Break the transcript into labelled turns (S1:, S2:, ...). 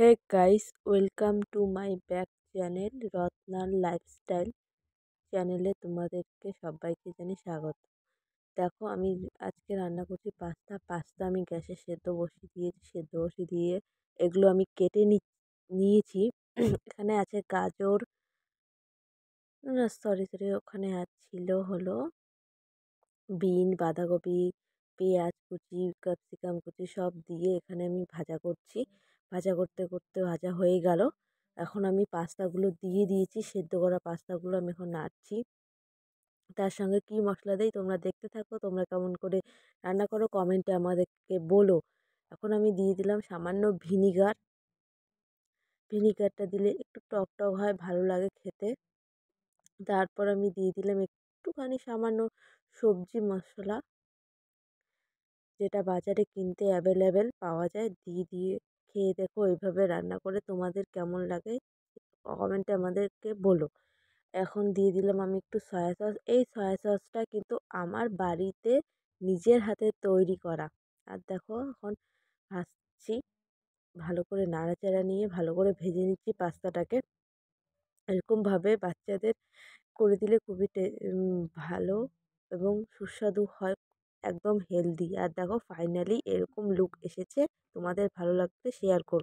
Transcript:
S1: Hey guys, welcome to my back channel রত্নার lifestyle চ্যানেলে তোমাদেরকে সবাইকে জানি স্বাগত। দেখো আমি আজকে রান্না করছি পাস্তা আমি গ্যাসে সেদ্ধ বসিয়ে দিয়ে এগুলো আমি কেটে নিয়েছি। এখানে আছে গাজর, না সরি সরি ওখানে ছিল হলো বিন, বাঁধাকপি, পেঁয়াজ কুচি, ক্যাপসিকাম কুচি সব দিয়ে এখানে আমি ভাজা করছি। ভাজা করতে করতে ভাজা হয়ে গেল। এখন আমি পাস্তাগুলো দিয়ে দিয়েছি, সেদ্ধ করা পাস্তাগুলো আমি এখন নাড়ছি। তার সঙ্গে কি মশলা দেই তোমরা দেখতে থাকো। তোমরা কেমন করে রান্না করো কমেন্টে আমাদেরকে বলো। এখন আমি দিয়ে দিলাম সামান্য ভিনিগার। ভিনিগারটা দিলে একটু টক টক হয়, ভালো লাগে খেতে। তারপর আমি দিয়ে দিলাম একটুখানি সামান্য সবজি মশলা, যেটা বাজারে কিনতে অ্যাভেলেবেল পাওয়া যায়। দিয়ে খেয়ে দেখো এইভাবে রান্না করে তোমাদের কেমন লাগে কমেন্টে আমাদেরকে বলো। এখন দিয়ে দিলাম আমি একটু সয়া সস। এই সয়া সসটা কিন্তু আমার বাড়িতে নিজের হাতে তৈরি করা। আর দেখো এখন ভাজছি, ভালো করে নাড়াচাড়া নিয়ে ভালো করে ভেজে নিচ্ছি পাস্তাটাকে। এরকমভাবে বাচ্চাদের করে দিলে খুবই ভালো এবং সুস্বাদু হয়, একদম হেলদি। আর দেখো ফাইনালি এরকম লুক এসেছে। তোমাদের ভালো লাগলে শেয়ার করো।